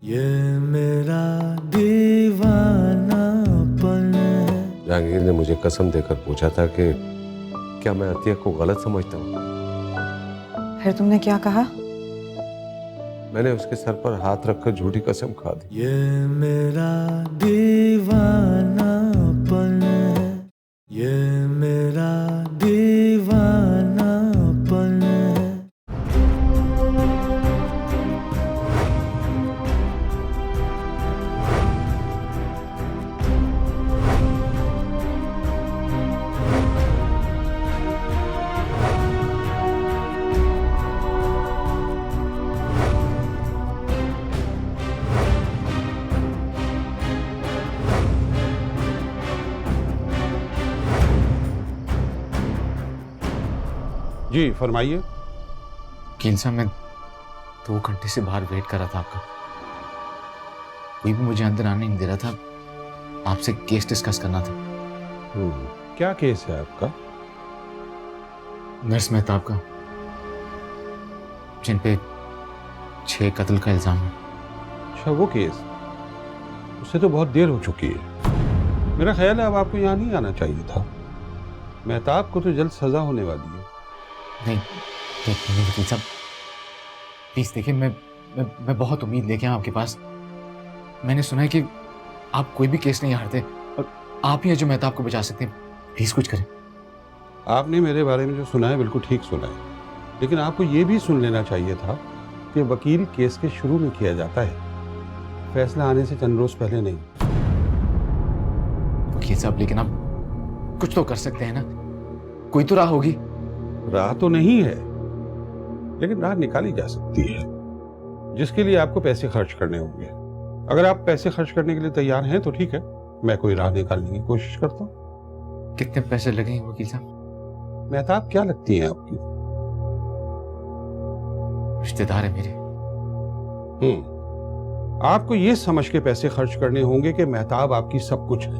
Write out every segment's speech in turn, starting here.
ये मेरा दीवानापन है। जहांगीर ने मुझे कसम देकर पूछा था कि क्या मैं अतिया को गलत समझता हूँ। फिर तुमने क्या कहा? मैंने उसके सर पर हाथ रखकर झूठी कसम खा दी। ये मेरा दीवानापन है। ये मेरा दीवानापन है। जी फरमाइए। वकील साहब, मैं 2 घंटे से बाहर वेट कर रहा था आपका। कोई भी मुझे अंदर आने नहीं दे रहा था। आपसे केस डिस्कस करना था। क्या केस है आपका? नर्स मेहताब का, जिन पे 6 कत्ल का इल्जाम है। अच्छा वो केस, उससे तो बहुत देर हो चुकी है। मेरा ख्याल है अब आपको यहाँ नहीं आना चाहिए था। मेहताब को तो जल्द सजा होने वाली है। नहीं वकील साहब, प्लीज देखिए, मैं बहुत उम्मीद लेके आया आपके पास। मैंने सुना है कि आप कोई भी केस नहीं हारते और आप ही हैं जो मेहताब को बचा सकते हैं। प्लीज कुछ करें। आपने मेरे बारे में जो सुना है बिल्कुल ठीक सुना है, लेकिन आपको ये भी सुन लेना चाहिए था कि वकील केस के शुरू में किया जाता है, फैसला आने से चंद रोज पहले नहीं। वकील साहब, लेकिन आप कुछ तो कर सकते हैं ना, कोई तो राह होगी। राह तो नहीं है, लेकिन राह निकाली जा सकती है, जिसके लिए आपको पैसे खर्च करने होंगे। अगर आप पैसे खर्च करने के लिए तैयार हैं तो ठीक है, मैं कोई राह निकालने की कोशिश करता हूँ। कितने पैसे लगेंगे वकील साहब? मेहताब क्या लगती हैं आपकी? रिश्तेदार है मेरे। आपको ये समझ के पैसे खर्च करने होंगे कि मेहताब आपकी सब कुछ है,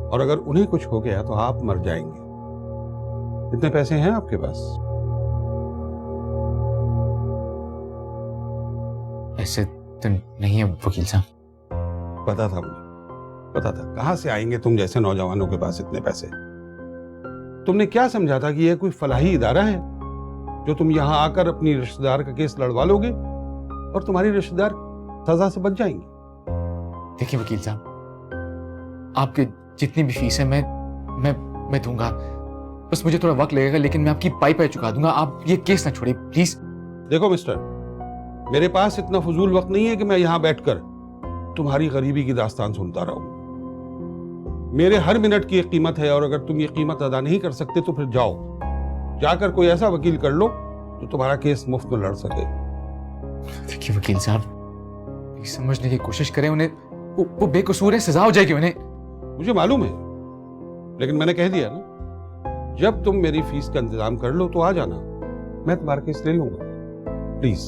और अगर उन्हें कुछ हो गया तो आप मर जाएंगे। कितने पैसे हैं आपके पास? ऐसे तो नहीं है वकील साहब। पता था मुझे, पता था। कहां से आएंगे तुम जैसे नौजवानों के पास इतने पैसे? तुमने क्या समझा था कि यह कोई फलाही इदारा है जो तुम यहां आकर अपनी रिश्तेदार का केस लड़वा लोगे और तुम्हारी रिश्तेदार सजा से बच जाएंगी? देखिए वकील साहब, आपके जितनी भी फीस है मैं दूंगा। बस मुझे थोड़ा वक्त लगेगा, लेकिन मैं आपकी पाई चुका दूंगा। आप ये केस ना छोड़िए प्लीज। देखो मिस्टर, मेरे पास इतना फजूल वक्त नहीं है कि मैं यहां बैठकर तुम्हारी गरीबी की दास्तान सुनता रहूं। मेरे हर मिनट की एक कीमत है, और अगर तुम ये कीमत अदा नहीं कर सकते तो फिर जाओ, जाकर कोई ऐसा वकील कर लो जो तुम्हारा केस मुफ्त में लड़ सके। देखिए वकील साहब, प्लीज समझने की कोशिश करें उन्हें। वो बेकसूर है, सजा हो जाएगी उन्हें। मुझे मालूम है, लेकिन मैंने कह दिया ना, जब तुम मेरी फीस का इंतजाम कर लो तो आ जाना, मैं तुम्हारा केस ले लूंगा। प्लीज।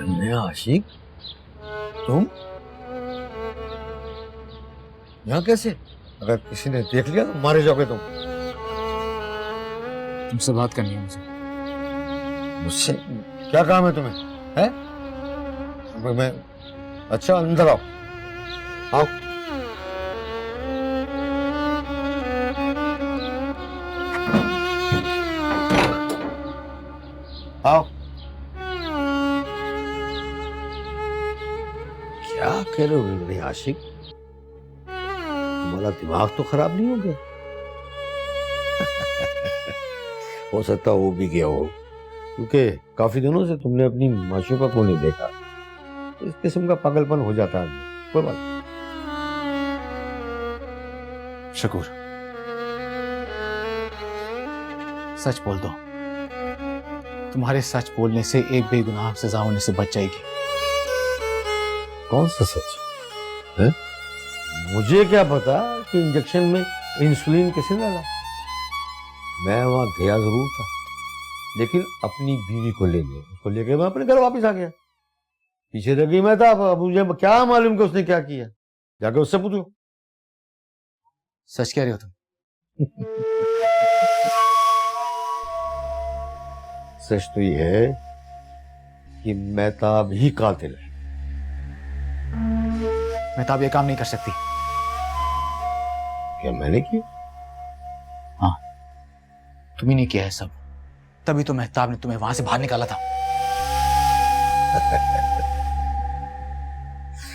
मैं आशिक, तुम यहाँ कैसे? अगर किसी ने देख लिया तो मारे जाओगे तुम। तुमसे बात करनी है मुझे। मुझसे क्या काम है तुम्हें? है? मैं अच्छा, अंदर आओ। आओ। आओ। क्या कह रहे हो मेरे आशिक? तुम्हारा दिमाग तो खराब नहीं हो गया? हो सकता हो भी गया हो, क्योंकि काफी दिनों से तुमने अपनी माशूका को नहीं देखा। तो इस किस्म का पागलपन हो जाता है। कोई बात नहीं। शकूर, सच बोल दो। तुम्हारे सच बोलने से एक बेगुनाह सजा होने से बच जाएगी। कौन सा सच है? मुझे क्या पता कि इंजेक्शन में इंसुलिन किसे डाला। मैं वहां गया जरूर था, लेकिन अपनी बीवी को लेने, उसको लेके मैं अपने घर वापस आ गया। पीछे रह गई मैं था। अब मुझे क्या मालूम कि उसने क्या किया, जाके उससे पूछो। सच कह रहे हो तुम? सच तो ये है कि मेहताब ही कातिल है। मेहताब ये काम नहीं कर सकती। क्या मैंने किया? हाँ, तुम्ही नहीं किया है सब। तभी तो मेहताब ने तुम्हें वहां से बाहर निकाला था।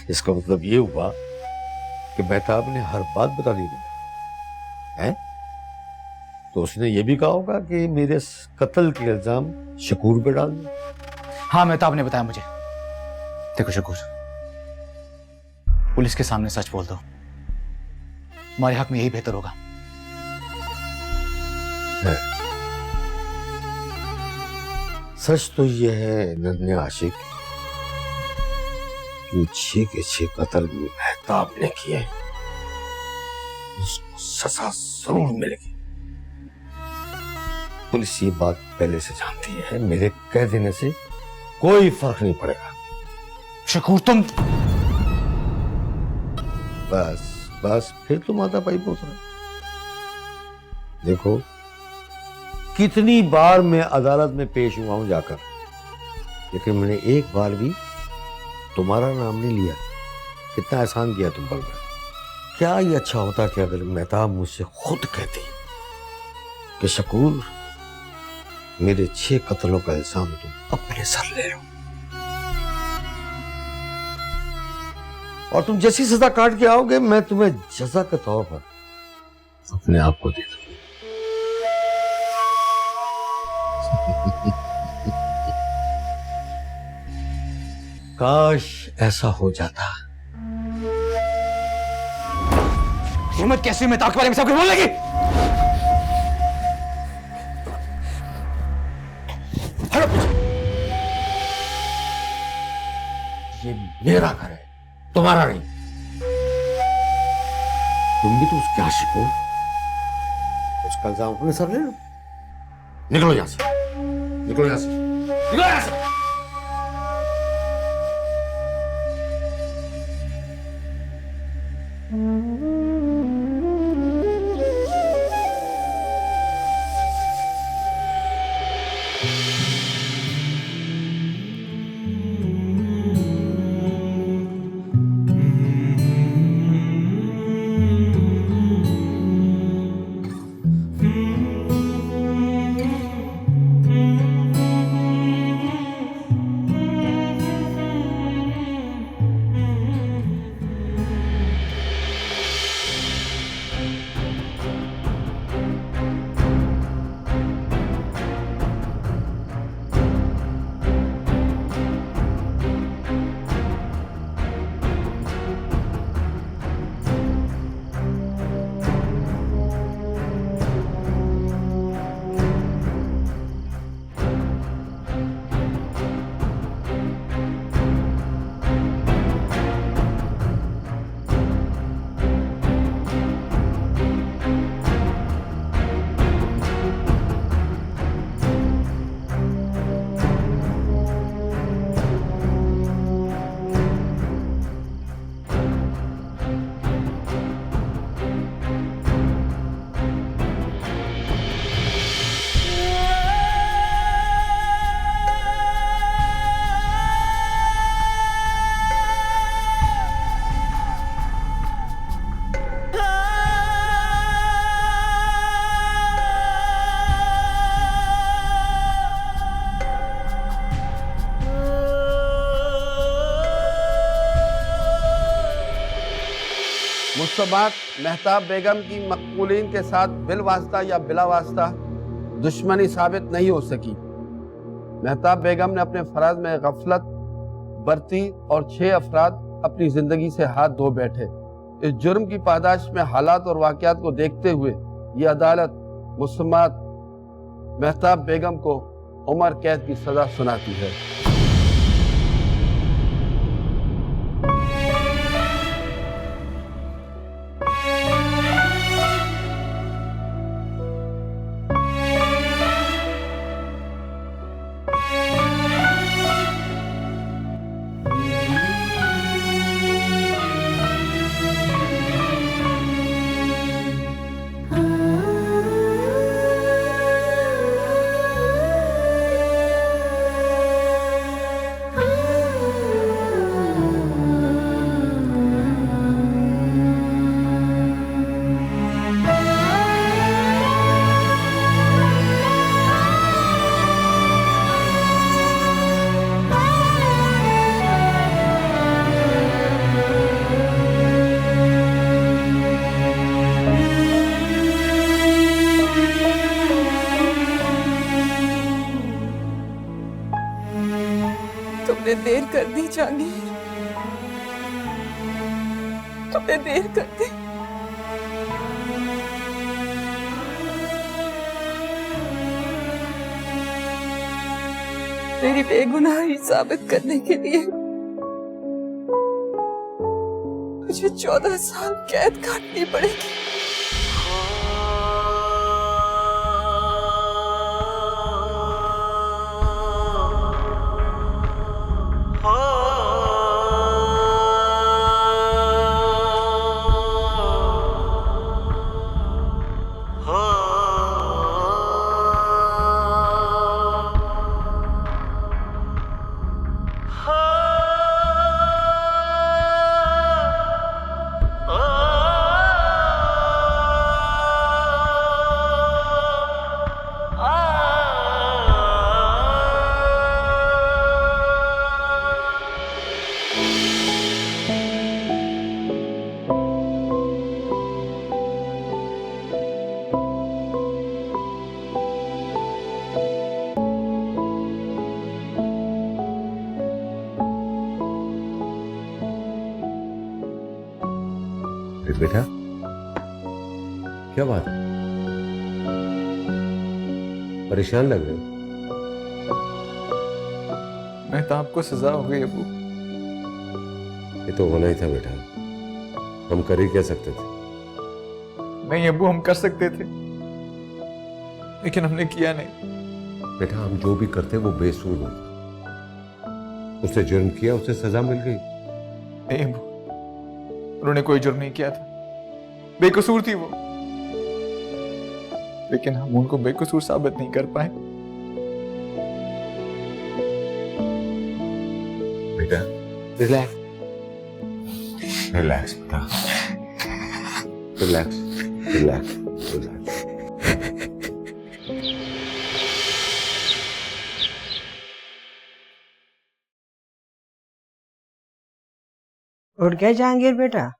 इसका मतलब ये हुआ कि मेहताब ने हर बात बता दी है? तो उसने ये भी कहा होगा कि मेरे कत्ल के इल्जाम शकूर पे डाल दो। हाँ, मेहताब ने बताया मुझे। देखो शकूर, पुलिस के सामने सच बोल दो, हमारे हक में यही बेहतर होगा। सच तो ये है नन्हे आशिक कि 6 के 6 कत्ल मेहताब ने किए, उसको सजा जरूर मिलेगी। पुलिस ये बात पहले से जानती है, मेरे कह देने से कोई फर्क नहीं पड़ेगा। शकूर तुम बस फिर तुम आता पाई पूछ रहे। देखो कितनी बार मैं अदालत में पेश हुआ हूं जाकर, लेकिन मैंने एक बार भी तुम्हारा नाम नहीं लिया। कितना एहसान किया तुम पर। क्या ये अच्छा होता कि अगर मेहताब मुझसे खुद कहती कि शकूर मेरे 6 कत्लों का इल्जाम तुम अपने सर ले लो, और तुम जैसी सजा काट के आओगे मैं तुम्हें जजा के तौर पर अपने आप को दे दूंगा। काश ऐसा हो जाता। हिम्मत कैसी मेहताब के बारे में सब कुछ बोलने की? हटो पीछे। ये मेरा घर है, तुम्हारा नहीं। तुम भी तो उसके आशिक हो, उसका इल्जाम अपने सर ले लो। निकलो यहां से, निकलो यहां से, निकलो यहां से। मुस्तबात मेहताब बेगम की मकबूलीन के साथ बिल वास्ता या बिला वास्ता दुश्मनी साबित नहीं हो सकी। मेहताब बेगम ने अपने फराज में गफलत बरती और 6 अफराद अपनी जिंदगी से हाथ धो बैठे। इस जुर्म की पादाश में हालात और वाक़यात को देखते हुए ये अदालत मुस्तबात मेहताब बेगम को उम्र कैद की सजा सुनाती है। कर दी जहांगीर, तुमने देर कर दी। मेरी बेगुनाही साबित करने के लिए मुझे 14 साल कैद काटनी पड़ेगी। बेटा, क्या बात है? परेशान लग रहे हो? मेहताब को सजा हो गई अबू। ये तो होना ही था बेटा, हम कर ही क्या सकते थे? नहीं अबू, हम कर सकते थे, लेकिन हमने किया नहीं। बेटा, हम जो भी करते वो बेसूर होता। उसने जुर्म किया, उसे सजा मिल गई। नहीं अबू, उन्होंने कोई जुर्म नहीं किया था, बेकसूर थी वो, लेकिन हम उनको बेकसूर साबित नहीं कर पाए। बेटा रिलैक्स, रिलैक्स बेटा, रिलैक्स, रिलैक्स, रिलैक्स। उठ गए जहांगीर बेटा?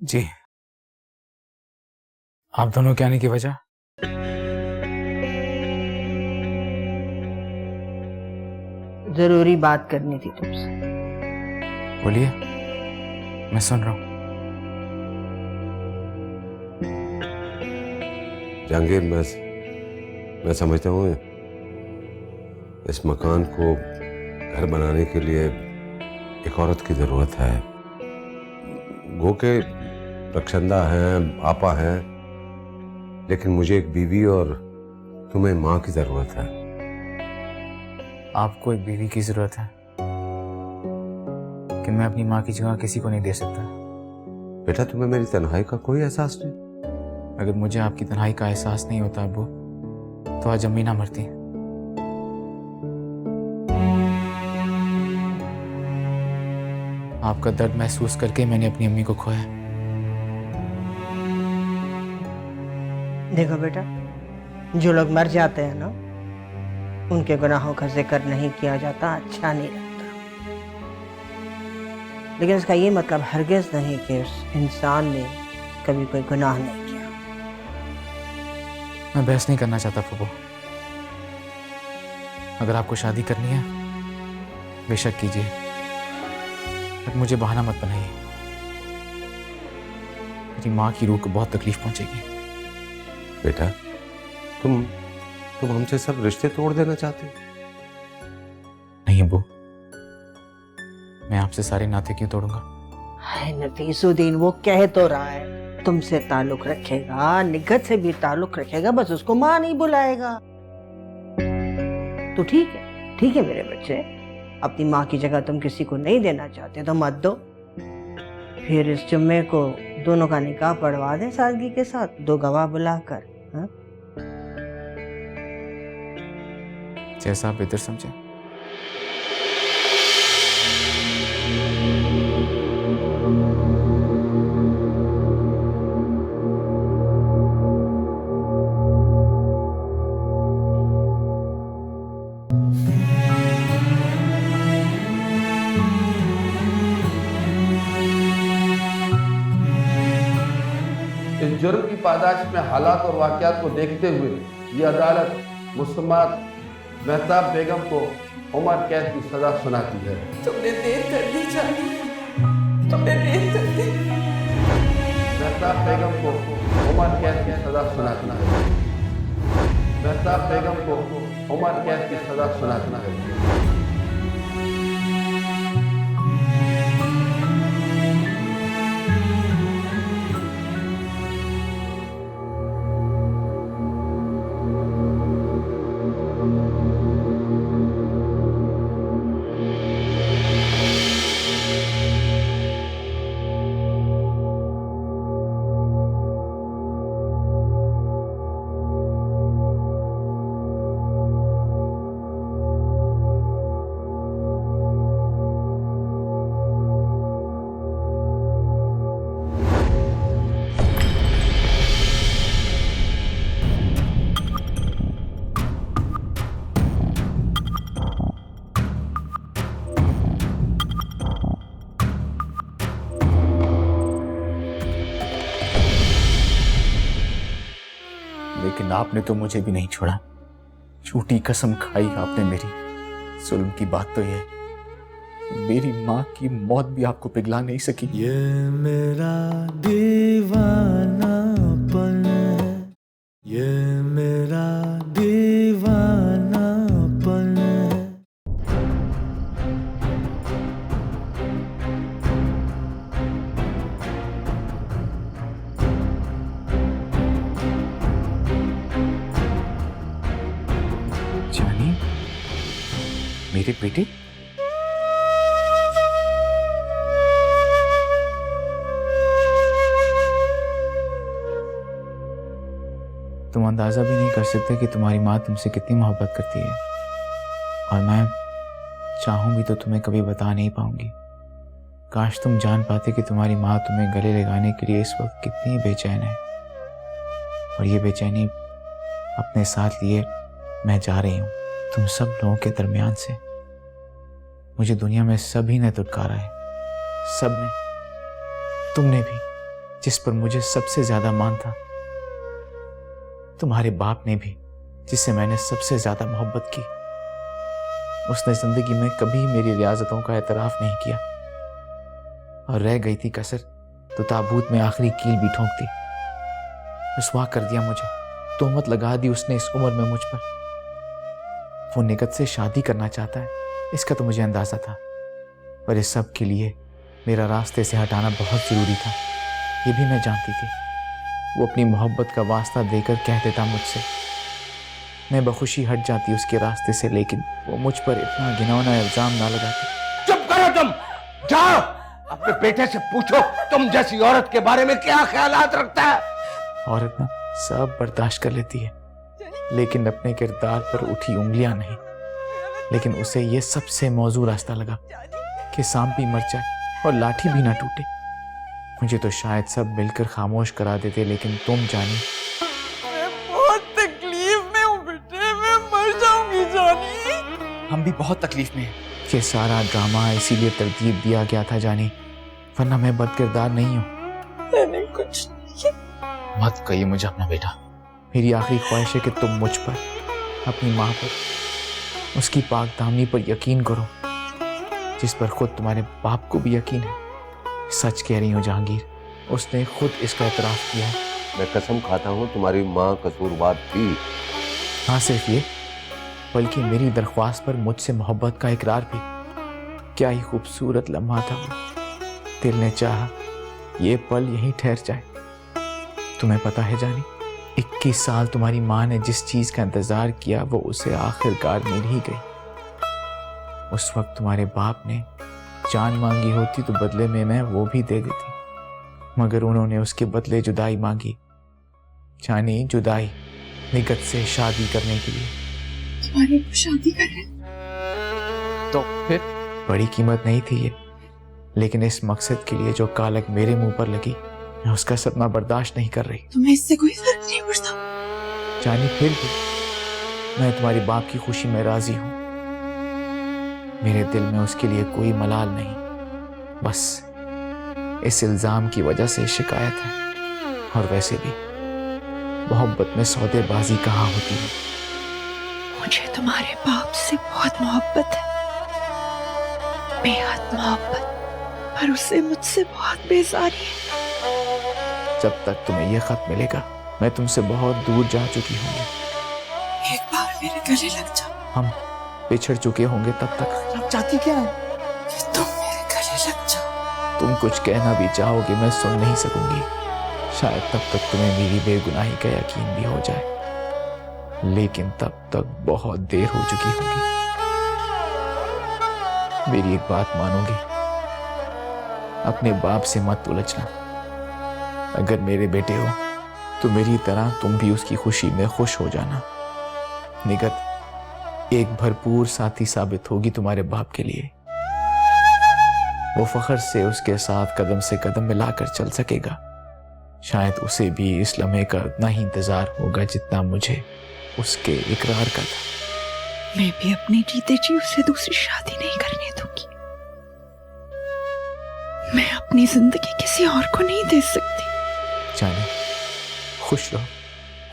जी। आप दोनों के आने की वजह? जरूरी बात करनी थी तुमसे। बोलिए, मैं सुन रहा हूं। जहांगीर, मैं समझता हूँ इस मकान को घर बनाने के लिए एक औरत की जरूरत है। गो के रक्षंदा हैं, आपा हैं, लेकिन मुझे एक बीवी और तुम्हें माँ की जरूरत है। आपको एक बीवी की जरूरत है, कि मैं अपनी माँ की जगह किसी को नहीं दे सकता। बेटा, तुम्हें मेरी तन्हाई का कोई एहसास नहीं? अगर मुझे आपकी तन्हाई का एहसास नहीं होता अब्बू, तो आज अम्मी ना मरती। आपका दर्द महसूस करके मैंने अपनी अम्मी को खोया। देखो बेटा, जो लोग मर जाते हैं ना, उनके गुनाहों का जिक्र नहीं किया जाता, अच्छा नहीं लगता। लेकिन इसका ये मतलब हरगिज नहीं कि उस इंसान ने कभी कोई गुनाह नहीं किया। मैं बहस नहीं करना चाहता फूफो। अगर आपको शादी करनी है, बेशक कीजिए, पर मुझे बहाना मत बनाइए। मेरी माँ की रूह को बहुत तकलीफ पहुंचेगी। बेटा, तुम हमसे सब रिश्ते तोड़ देना चाहते हो? नहीं अब्बू, मैं आपसे सारे नाते क्यों तोड़ूंगा? हाय नफीसुद्दीन, वो कह तो रहा है तुमसे ताल्लुक रखेगा, निगत से भी ताल्लुक रखेगा, बस उसको माँ नहीं बुलाएगा। तो ठीक है मेरे बच्चे, अपनी माँ की जगह तुम किसी को नहीं देना चाहते तो मत दो। फिर इस जुम्मे को दोनों का निकाह पढ़वा दें सादगी के साथ, 2 गवाह बुलाकर। हाँ? जैसा आप बेहतर समझे। इस जुर्म की पादाश में हालात और वाकयात को देखते हुए ये अदालत मुसम्मत मेहताब बेगम को उम्र कैद की सजा सुनाती है। तुमने देर कर दी जानी, तुमने देर कर दी। मेहताब बेगम को उम्र कैद की सजा सुनाती है। मेहताब बेगम को उम्र कैद की सजा सुनाती है। लेकिन आपने तो मुझे भी नहीं छोड़ा। झूठी कसम खाई आपने मेरी। जुल्म की बात तो ये है, मेरी माँ की मौत भी आपको पिघला नहीं सकी। ये मेरा दीवानापन है, ये मेरा दीवानापन है। जानी, मेरे बेटे, तुम अंदाजा भी नहीं कर सकते कि तुम्हारी माँ तुमसे कितनी मोहब्बत करती है, और मैं चाहूं भी तो तुम्हें कभी बता नहीं पाऊंगी। काश तुम जान पाते कि तुम्हारी माँ तुम्हें गले लगाने के लिए इस वक्त कितनी बेचैन है, और ये बेचैनी अपने साथ लिए मैं जा रही हूँ तुम सब लोगों के दरमियान से। मुझे दुनिया में सभी ने दुत्कारा है, सब ने, तुमने भी, जिस पर मुझे सबसे ज्यादा मान था, तुम्हारे बाप ने भी, जिससे मैंने सबसे ज्यादा मोहब्बत की। उसने जिंदगी में कभी मेरी रियाजतों का एतराफ नहीं किया, और रह गई थी कसर तो ताबूत में आखिरी कील भी ठोंक दी। रुसवा कर दिया मुझे, तोहमत लगा दी उसने इस उम्र में मुझ पर। वो निकट से शादी करना चाहता है, इसका तो मुझे अंदाजा था, पर इस सब के लिए मेरा रास्ते से हटाना बहुत जरूरी था, ये भी मैं जानती थी। वो अपनी मोहब्बत का वास्ता देकर कह देता मुझसे, मैं बखुशी हट जाती उसके रास्ते से, लेकिन वो मुझ पर इतना घिनौना इल्जाम ना लगाती। चुप करो तुम, जाओ अपने बेटे से पूछो तुम जैसी औरत के बारे में क्या ख्यालात रखता है। औरत ना सब बर्दाश्त कर लेती है, लेकिन अपने किरदार पर उठी उंगलियां नहीं। लेकिन उसे ये सबसे मौजू रास्ता लगा कि सांप भी मर जाए और लाठी भी ना टूटे। मुझे तो शायद सब मिलकर खामोश करा देते, लेकिन तुम जानी, मैं बहुत तकलीफ में हूँ बेटे, मैं मर जाऊंगी जानी। हम भी बहुत तकलीफ में हैं। ये सारा ड्रामा इसीलिए तरतीब दिया गया था जानी, वरना मैं बदकिरदार नहीं हूँ। मैंने कुछ मत कहिए मुझे अपना बेटा। मेरी आखिरी ख्वाहिश है कि तुम मुझ पर, अपनी माँ पर, उसकी पाक दामनी पर यकीन करो, जिस पर खुद तुम्हारे बाप को भी यकीन है। सच कह रही हूँ जहांगीर, उसने खुद इसका एतराफ किया है। मैं कसम खाता हूँ तुम्हारी माँ कसूरवार थी। हाँ, सिर्फ ये, बल्कि मेरी दरख्वास्त पर मुझसे मोहब्बत का इकरार भी। क्या ही खूबसूरत लम्हा था वो। दिल ने चाहा ये पल यहीं ठहर जाए। तुम्हें पता है जानी, 21 साल तुम्हारी माँ ने जिस चीज का इंतजार किया वो उसे आखिरकार मिल ही गई। उस वक्त तुम्हारे बाप ने जान मांगी होती तो बदले में मैं वो भी दे देती, मगर उन्होंने उसके बदले जुदाई मांगी। जानी, जुदाई, निकट से शादी करने के लिए। तुम्हारी शादी करें तो फिर बड़ी कीमत नहीं थी ये, लेकिन इस मकसद के लिए जो कालक मेरे मुंह पर लगी, मैं उसका सदमा बर्दाश्त नहीं कर रही। तुम्हें इससे कोई फर्क नहीं पड़ता जानी, फिर भी मैं तुम्हारी बाप की खुशी में राजी हूं। मेरे दिल में उसके लिए कोई मलाल नहीं, बस इस इल्जाम की वजह से शिकायत है। और वैसे भी मोहब्बत में सौदेबाजी कहाँ होती है। मुझे तुम्हारे बाप से बहुत मोहब्बत है, बेहद मोहब्बत, पर उसे मुझसे बहुत बेजारी है। जब तक तुम्हें यह खत मिलेगा मैं तुमसे बहुत दूर जा चुकी होंगी। एक बार मेरे गले लग जाओ। हम बिछड़ चुके होंगे तब तक। आप चाहती क्या है? कि तुम मेरे गले लग जाओ। तुम कुछ कहना भी चाहोगे मैं सुन नहीं सकूंगी। शायद तब तक तुम्हें मेरी बेगुनाही का यकीन भी हो जाए, लेकिन तब तक बहुत देर हो चुकी होगी। मेरी एक बात मानोगे? अपने बाप से मत उलझना। अगर मेरे बेटे हो तो मेरी तरह तुम भी उसकी खुशी में खुश हो जाना। निगत एक भरपूर साथी साबित होगी तुम्हारे बाप के लिए। वो फख्र से उसके साथ कदम से कदम मिलाकर चल सकेगा। शायद उसे भी इस लम्हे का उतना ही इंतजार होगा जितना मुझे उसके इकरार का था। मैं भी अपने जीते जी उसे दूसरी शादी नहीं करने दूंगी। मैं अपनी जिंदगी किसी और को नहीं दे सकती। जाने खुश रहो।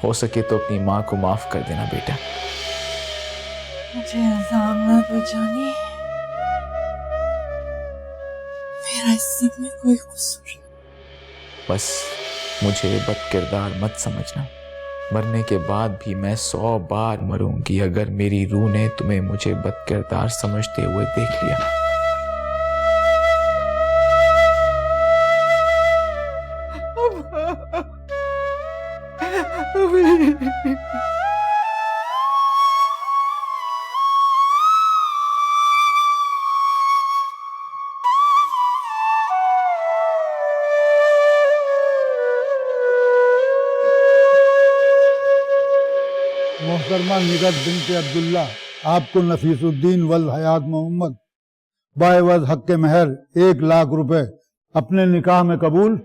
हो सके तो अपनी माँ को माफ कर देना बेटा। मुझे अजाब ना दो जानी, मेरा इस सब में कोई कसूर नहीं। बस मुझे बदकिरदार मत समझना। मरने के बाद भी मैं 100 बार मरूंगी अगर मेरी रूह ने तुम्हें मुझे बदकिरदार समझते हुए देख लिया। मोहतरमा निगत बिनते अब्दुल्ला, आपको नफीसुद्दीन वल हयात मोहम्मद बाएवज हक के महर 1 लाख रुपए अपने निकाह में कबूल।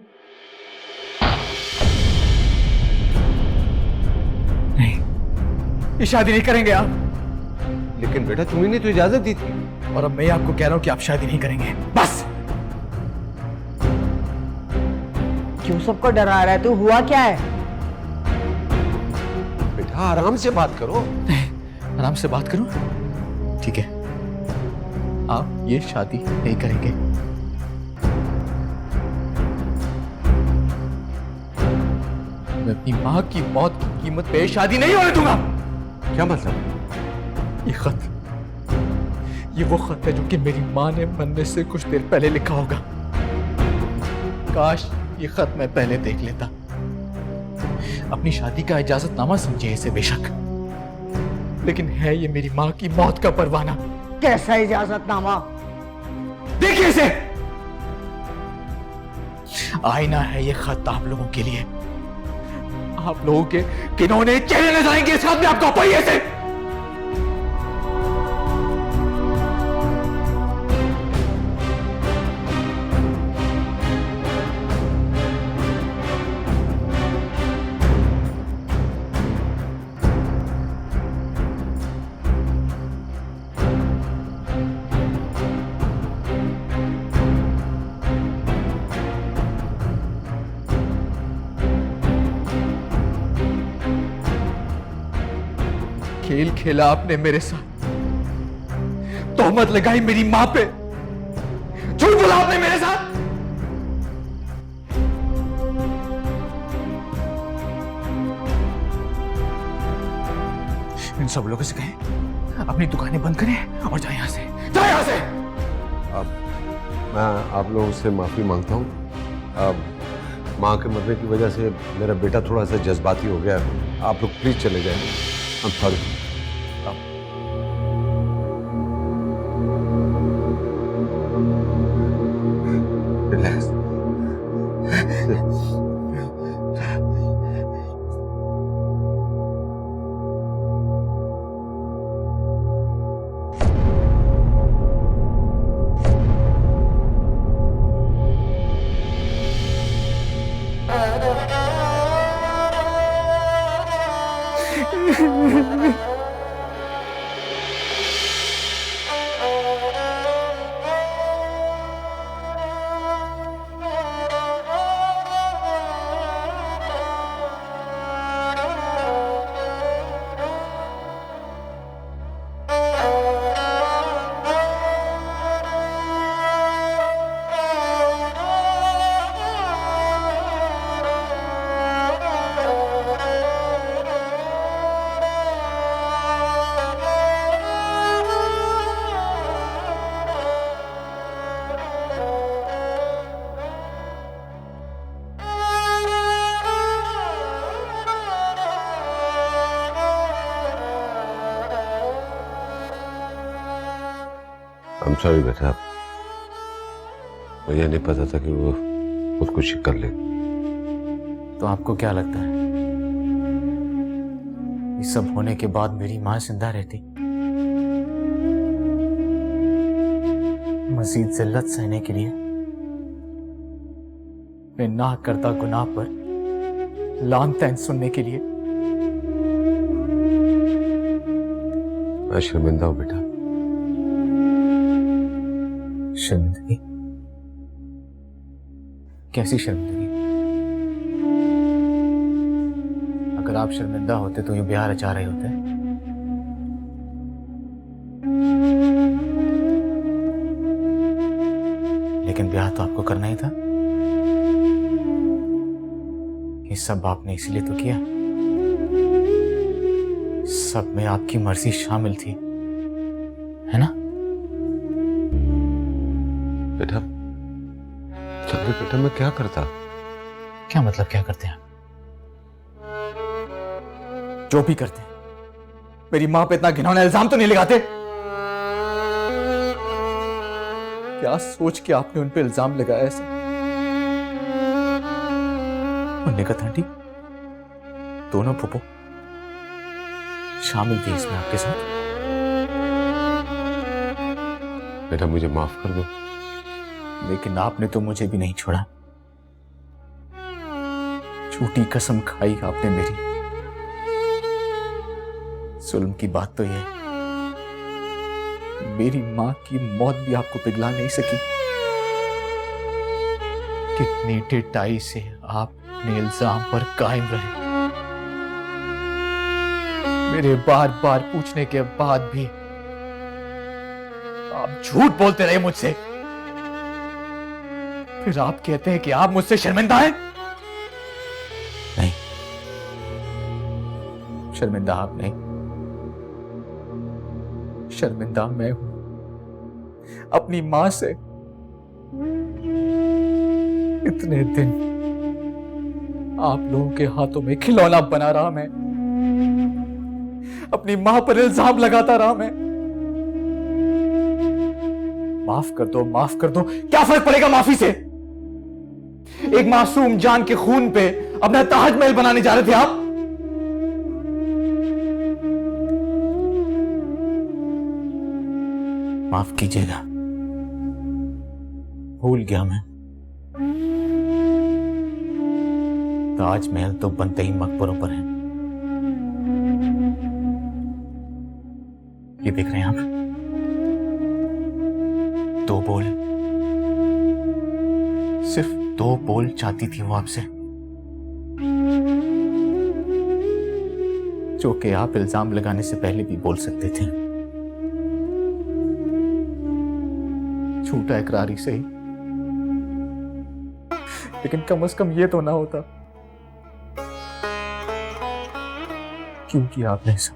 नहीं, ये शादी नहीं करेंगे आप। लेकिन बेटा तुम्ही ने तो इजाजत दी थी। और अब मैं आपको कह रहा हूं कि आप शादी नहीं करेंगे। बस। क्यों सबको डरा रहा है तू? हुआ क्या है? बेटा आराम से बात करो। आराम से बात करूं? ठीक है, आप ये शादी नहीं करेंगे। मैं अपनी मां की मौत की कीमत पे शादी नहीं होने दूंगा। क्या मतलब? ये वो खत है जो कि मेरी मां ने मरने से कुछ देर पहले लिखा होगा। काश ये खत मैं पहले देख लेता। अपनी शादी का इजाजतनामा समझे इसे बेशक, लेकिन है ये मेरी मां की मौत का परवाना। कैसा इजाजतनामा? देखिए इसे। आईना है ये खत आप लोगों के लिए। आप लोगों के किन्होंने चेहरे नजर आएंगे इस खत में आपको पहिए से। खेल खेला आपने मेरे साथ, तोहमत लगाई मेरी मां पे, झूठ बोला आपने मेरे साथ। इन सब लोगों से कहें अपनी दुकानें बंद करें और जाए यहां से, जाए यहां से। अब मैं आप लोगों से माफी मांगता हूं। अब मां के मरने की वजह से मेरा बेटा थोड़ा सा जज्बाती हो गया। आप लोग प्लीज चले जाएं। I'm sorry. Relax. Ha ha ha. Sorry बेटा, मुझे नहीं पता था कि वो खुदकुशी कर ले। तो आपको क्या लगता है इस सब होने के बाद मेरी मां जिंदा रहती? मजीद जिल्लत सहने के लिए, बेनाह करता गुनाह पर लानतन सुनने के लिए? मैं शर्मिंदा हूं बेटा। शर्मिंदगी? कैसी शर्मिंदगी? अगर आप शर्मिंदा होते तो यूं ब्याह रचा रहे होते। लेकिन ब्याह तो आपको करना ही था। ये सब आपने इसलिए तो किया, सब में आपकी मर्जी शामिल थी, है ना? बेटा बेटा मैं क्या करता? क्या मतलब क्या करते हैं आप? जो भी करते हैं, मेरी मां पे इतना घिनौना इल्जाम तो नहीं लगाते? क्या सोच के आपने उन पे इल्जाम लगाया ऐसा? निकत आंटी, दोनों फूफो शामिल थी इसमें आपके साथ। बेटा मुझे माफ कर दो। लेकिन आपने तो मुझे भी नहीं छोड़ा। झूठी कसम खाई आपने मेरी। जुल्म की बात तो यह है, मेरी मां की मौत भी आपको पिघला नहीं सकी। कितनी ढिठाई से आप अपने इल्जाम पर कायम रहे। मेरे बार बार पूछने के बाद भी आप झूठ बोलते रहे मुझसे। फिर आप कहते हैं कि आप मुझसे शर्मिंदा हैं? नहीं, शर्मिंदा आप नहीं, शर्मिंदा मैं हूं अपनी मां से। इतने दिन आप लोगों के हाथों में खिलौना बना रहा मैं, अपनी मां पर इल्जाम लगाता रहा मैं। माफ कर दो, माफ कर दो, क्या फर्क पड़ेगा माफी से? एक मासूम जान के खून पे अपना ताजमहल बनाने जा रहे थे आप। माफ कीजिएगा, भूल गया मैं। ताजमहल तो बनते ही मकबरों पर है। ये देख रहे हैं आप, 2 बोल, सिर्फ 2 बोल चाहती थी वो आपसे, जो कि आप इल्जाम लगाने से पहले भी बोल सकते थे। झूठा इकरार ही सही, लेकिन कम से कम ये तो ना होता। क्यों किया आपने ऐसा?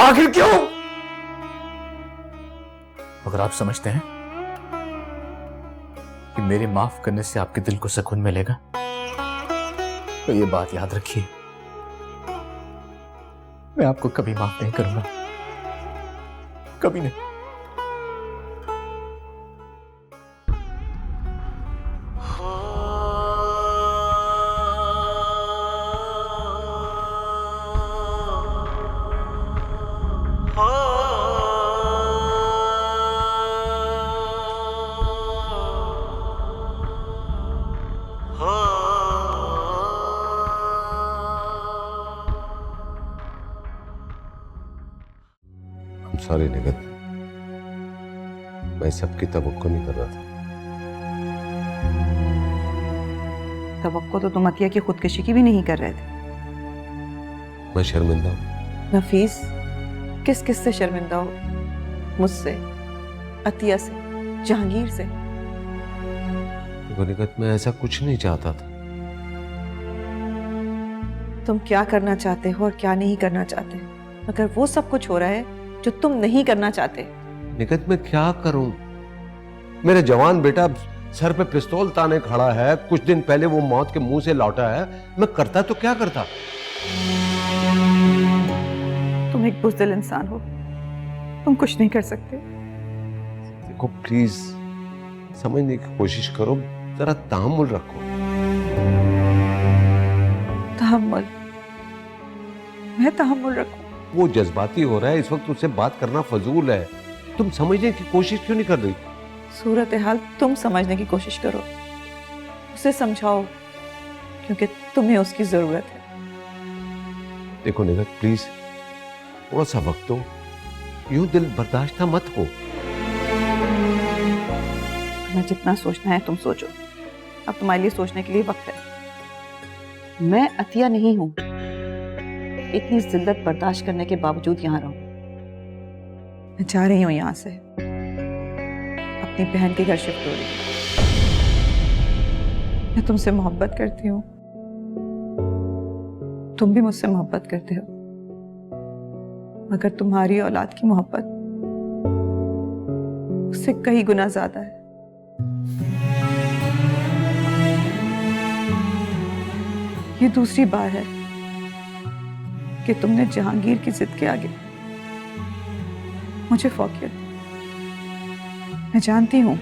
आखिर क्यों? अगर आप समझते हैं कि मेरे माफ करने से आपके दिल को सुकून मिलेगा, तो ये बात याद रखिए, मैं आपको कभी माफ नहीं करूंगा, कभी नहीं। सॉरी निगत, मैं सबकी तवक्को नहीं कर रहा था। तवक्को तो तुम अतिया की खुदकशी की भी नहीं कर रहे थे। मैं शर्मिंदा हूं। नफीस, किस किस से शर्मिंदा हो? मुझसे, अतिया से, जहांगीर से? देखो निगत, मैं ऐसा कुछ नहीं चाहता था। तुम क्या करना चाहते हो और क्या नहीं करना चाहते, अगर वो सब कुछ हो रहा है जो तुम नहीं करना चाहते। निगत मैं क्या करूं? मेरे जवान बेटा सर पे पिस्तौल ताने खड़ा है, कुछ दिन पहले वो मौत के मुंह से लौटा है। मैं करता तो क्या करता? तुम एक बुज़दिल इंसान हो, तुम कुछ नहीं कर सकते। देखो प्लीज, समझने की कोशिश करो, जरा तहम्मुल रखो। तहम्मुल? मैं तहम्मुल रखूं? वो जज्बाती हो रहा है इस वक्त, उससे बात करना फजूल है। तुम समझने की कोशिश क्यों नहीं कर रही? सूरत हाल तुम समझने की कोशिश करो, उसे समझाओ, क्योंकि तुम्हें उसकी जरूरत है। देखो निगत प्लीज, थोड़ा सा वक्त दो, यूं दिल बर्दाश्त मत हो। तुम्हें जितना सोचना है तुम सोचो, अब तुम्हारे लिए सोचने के लिए वक्त है। मैं अतिया नहीं हूं, इतनी जिल्लत बर्दाश्त करने के बावजूद यहां रहूं। मैं जा रही हूं यहां से, अपनी बहन के घर शिफ्ट हो रही हूं। मैं तुमसे मोहब्बत करती हूँ, तुम भी मुझसे मोहब्बत करते हो, मगर तुम्हारी औलाद की मोहब्बत उससे कई गुना ज्यादा है। ये दूसरी बार है कि तुमने जहांगीर की जिद के आगे मुझे फौकियत दी। मैं जानती हूं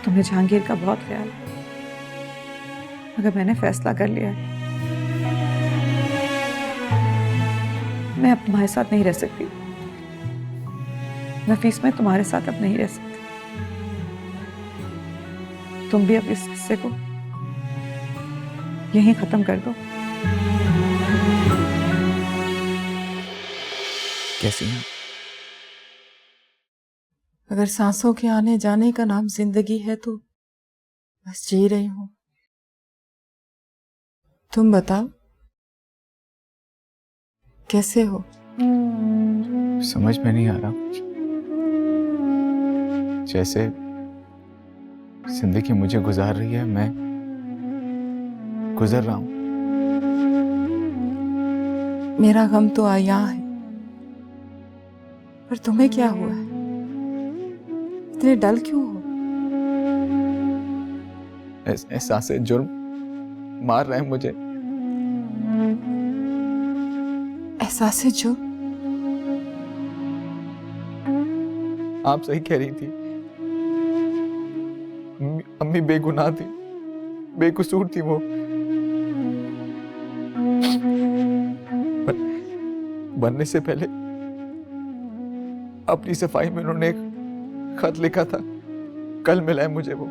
तुम्हें जहांगीर का बहुत ख्याल है, मगर मैंने फैसला कर लिया है, मैं अब तुम्हारे साथ नहीं रह सकती। नफीस, मैं तुम्हारे साथ अब नहीं रह सकती। तुम भी अब इस किस्से को यहीं खत्म कर दो। कैसी हैं? अगर सांसों के आने जाने का नाम जिंदगी है तो बस जी रही हूं। तुम बताओ, कैसे हो? समझ में नहीं आ रहा, जैसे जिंदगी मुझे गुजार रही है, मैं गुजर रहा हूं। मेरा गम तो आया है, पर तुम्हें क्या हुआ है? इतने डल क्यों हो? एहसास जुर्म मार रहे हैं मुझे। एहसास जुर्म? आप सही कह रही थी, अम्मी बेगुनाह थी, बेकसूर थी वो। बनने से पहले अपनी सफाई में उन्होंने एक खत लिखा था, कल मिला है मुझे वो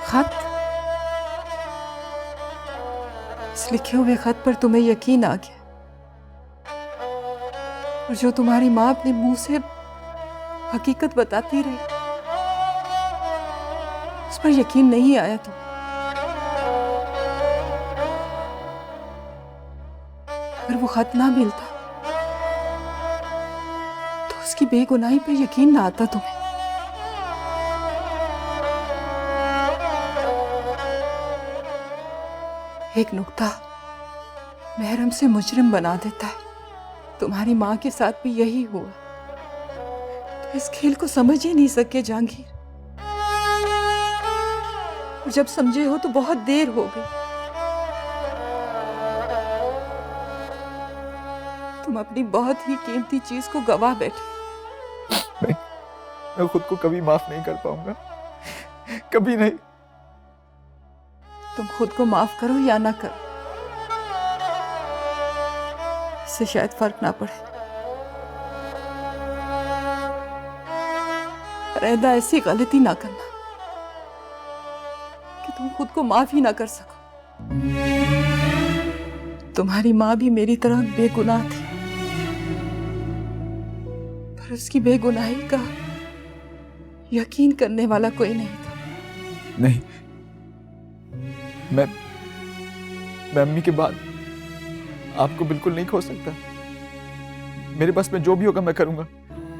खत? इस लिखे हुए खत पर तुम्हें यकीन आ गया, और जो तुम्हारी माँ अपने मुंह से हकीकत बताती रही, उस पर यकीन नहीं आया तुम। अगर वो खत ना मिलता तो उसकी बेगुनाही पर यकीन ना आता तुम्हें। एक नुक्ता महरम से मुजरिम बना देता है। तुम्हारी माँ के साथ भी यही हुआ। तो इस खेल को समझ ही नहीं सके जहांगीर, और जब समझे हो तो बहुत देर हो गई। तुम अपनी बहुत ही कीमती चीज को गवा बैठे। मैं खुद को कभी माफ नहीं कर पाऊंगा, कभी नहीं। तुम खुद को माफ करो या ना करो, इससे शायद फर्क ना पड़े, पर ऐदा ऐसी गलती ना करना कि तुम खुद को माफ ही ना कर सको। तुम्हारी माँ भी मेरी तरह बेगुनाह थी, पर उसकी बेगुनाही का यकीन करने वाला कोई नहीं था। नहीं, मैं अम्मी के बाद आपको बिल्कुल नहीं खो सकता। मेरे बस में जो भी होगा मैं करूंगा।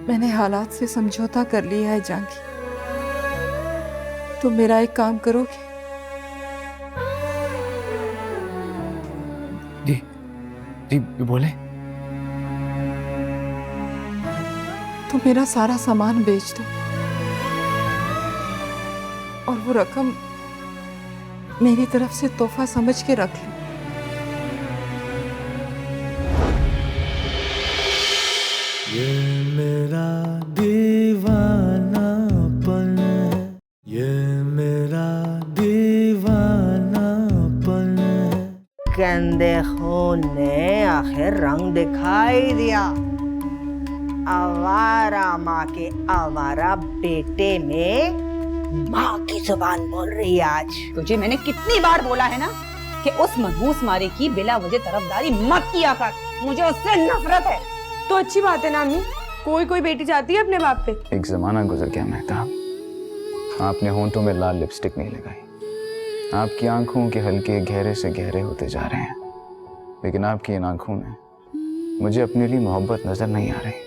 मैंने हालात से समझौता कर लिया है जहांगीर। तुम मेरा एक काम करोगे? जी जी बोले। तुम मेरा सारा सामान बेच दो और वो रकम मेरी तरफ से तोहफा समझ के रख लो। ये उनने आखिर रंग दिखाई दिया। आवारा माँ के आवारा बेटे में माँ की जुबान बोल रही है आज। तुझे मैंने कितनी बार बोला है ना कि उस मनहूस मारे की बिला वजह तरफदारी मत किया कर, मुझे उससे नफरत है। तो अच्छी बात है ना अम्मी, कोई कोई बेटी जाती है अपने बाप पे। एक जमाना गुजर गया मेहताब, आपने होंठों में लाल लिपस्टिक नहीं लगाई, आपकी आंखों के हल्के गहरे से गहरे होते जा रहे हैं, लेकिन आपकी इन आंखों में मुझे अपने लिए मोहब्बत नजर नहीं आ रही।